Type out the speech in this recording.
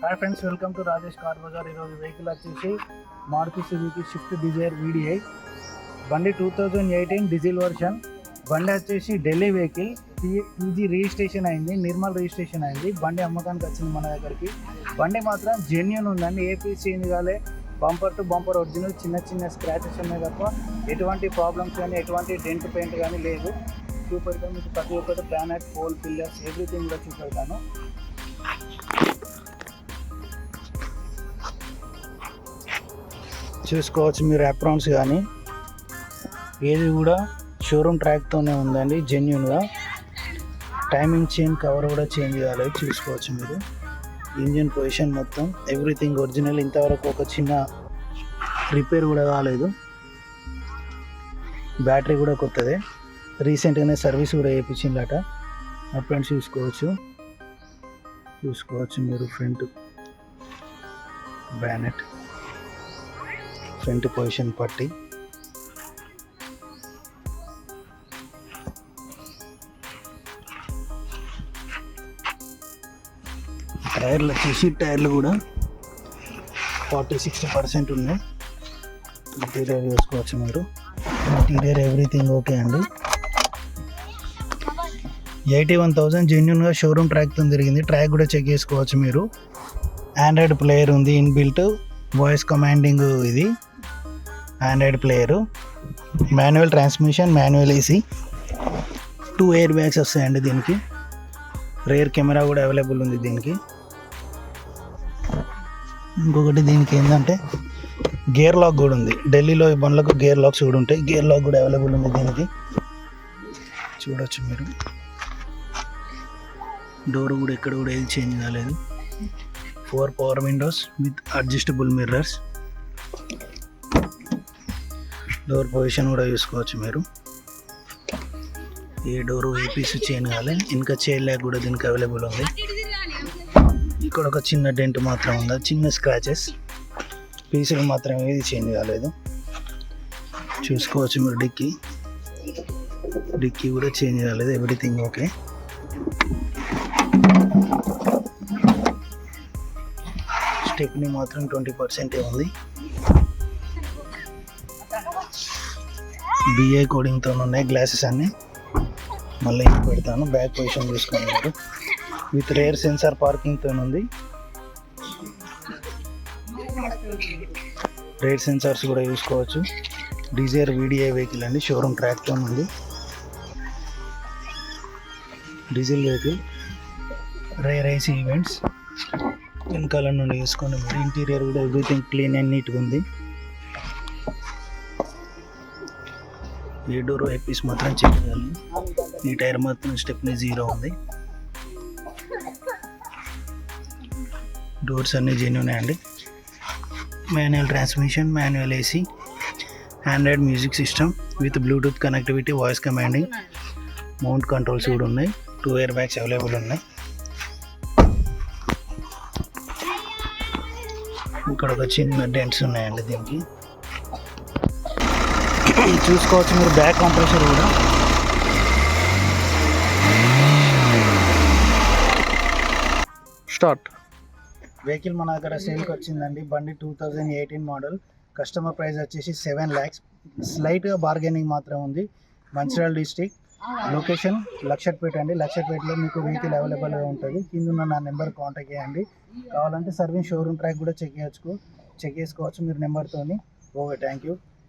Hi friends, welcome to Rajesh car Bazaar. ఈరోజు vehicle వచ్చేసి Maruti Suzuki Swift Dzire VDI బండి 2018 diesel version. బండి వచ్చేసి ఢిల్లీ వెహికల్, PG రిజిస్ట్రేషన్ అయింది, నిర్మల్ రిజిస్ట్రేషన్ అయింది. బండి అమ్మకానికి వచ్చింది మన దగ్గరికి. బండి మాత్రం జెన్యూన్ ఉందండి, ఏ పీస్ చేంజ్ కాలే. బంపర్ టు బంపర్ ఒరిజినల్, చిన్న స్క్రాచెస్ ఉన్నాయి తప్ప ఎటువంటి ప్రాబ్లమ్స్ కానీ ఎటువంటి డెంట్ పెయింట్ కానీ లేదు. చూపెడతాను మీకు ప్రతి ఒక్కటి, ప్లానెట్, పోల్, పిల్లర్స్, ఎవ్రీథింగ్ కూడా చూపెడతాను. చూసుకోవచ్చు మీరు, అప్రాన్స్ కానీ ఏది కూడా షోరూమ్ ట్రాక్తోనే ఉందండి జెన్యూన్గా. టైమింగ్ చైన్ కవర్ కూడా చేంజ్ కాలేదు, చూసుకోవచ్చు మీరు. ఇంజిన్ పొజిషన్ మొత్తం ఎవ్రీథింగ్ ఒరిజినల్. ఇంతవరకు ఒక చిన్న రిపేర్ కూడా కాలేదు. బ్యాటరీ కూడా కొత్తదే, రీసెంట్గానే సర్వీస్ కూడా చేయించిందట. ఫ్రంట్ చూసుకోవచ్చు మీరు. ఫ్రంట్ బ్యానెట్, ఫ్రంట్ పొజిషన్ పట్టి, టైర్లు వచ్చేసి టైర్లు కూడా 40-60% ఉన్నాయి. ఇంటీరియర్ చూసుకోవచ్చు మీరు. ఇంటీరియర్ ఎవ్రీథింగ్ ఓకే అండి. 81,000 జెన్యున్గా షోరూమ్ ట్రాక్తో తిరిగింది. ట్రాక్ కూడా చెక్ చేసుకోవచ్చు మీరు. ఆండ్రాయిడ్ ప్లేయర్ ఉంది, ఇన్బిల్ట్ వాయిస్ కమాండింగ్. ఇది Android player, manual transmission, manual AC, 2 air bags వస్తాయండి దీనికి. రేర్ కెమెరా కూడా అవైలబుల్ ఉంది దీనికి. ఇంకొకటి దీనికి ఏంటంటే గేర్ లాక్ కూడా ఉంది. ఢిల్లీలో ఈ బండ్లకు గేర్ లాక్స్ కూడా ఉంటాయి. గేర్ లాక్ కూడా అవైలబుల్ ఉంది దీనికి, చూడొచ్చు మీరు. డోర్ కూడా ఎక్కడ కూడా ఏది చేంజ్ కాలేదు. 4 power Windows with adjustable mirrors. Door position కూడా చూసుకోవచ్చు మీరు. ఏ డోరు ఏ పీస్ చేంజ్ కాలేదు. ఇంకా చైన్ ల్యాగ్ కూడా దీనికి అవైలబుల్ ఉంది. ఇక్కడ ఒక చిన్న డెంట్ మాత్రం ఉంది, చిన్న స్క్రాచెస్. పీసులు మాత్రం ఏది చేంజ్ కాలేదు, చూసుకోవచ్చు మీరు. డిక్కీ కూడా చేంజ్ కాలేదు, ఎవ్రీథింగ్ ఓకే. స్టెప్నీ మాత్రం 20% ఉంది. BI కోడింగ్తో ఉన్నాయి గ్లాసెస్ అన్నీ. మళ్ళీ పెడతాను. బ్యాక్ పొజిషన్ చూసుకోండి మీరు. విత్ రేర్ సెన్సార్ పార్కింగ్తో ఉంది. రేర్ సెన్సార్స్ కూడా చూసుకోవచ్చు. డిజైర్ VDI వెహికల్ అండి, షోరూమ్ ట్రాక్తో ఉంది. Diesel vehicle, rare AC events. వెనకాల నుండి చూసుకోండి మీరు. ఇంటీరియర్ కూడా ఎవ్రీథింగ్ క్లీన్ అండ్ నీట్గా ఉంది. ఏ డోర్ ఏ పీస్ మాత్రం చెక్ చేయాలి. ఈ టైర్ మాత్రం స్టెప్నీ 0 ఉంది. డోర్స్ అన్నీ జెన్యూన్ అండి. Manual transmission, manual AC, Android music system with Bluetooth connectivity, voice commanding, mount controls కూడా ఉన్నాయి. 2 ఎయిర్ బ్యాగ్స్ అవైలబుల్ ఉన్నాయి. ఇక్కడ ఒక చిన్న డెంట్స్ ఉన్నాయండి దీనికి, చూసుకోవచ్చు మీరు. బ్యాక్ కంప్రెసర్ కూడా. స్టార్ట్. వెహికల్ మన దగ్గర సేల్కి వచ్చిందండి. బండి 2018 మోడల్. కస్టమర్ ప్రైస్ వచ్చేసి 7 lakhs. స్లైట్గా బార్గెనింగ్ మాత్రం ఉంది. మంచిర్యాల డిస్టిక్. లొకేషన్ లక్షట్పేట అండి. లక్షట్పేటలో మీకు వెహికల్ అవైలబుల్గా ఉంటుంది. కింద నా నెంబర్ కాంటాక్ట్ చేయండి. కావాలంటే సర్వీస్ షోరూమ్ ట్రాక్ కూడా చెక్ చేసుకోవచ్చు మీరు నెంబర్తోని. Okay, thank you.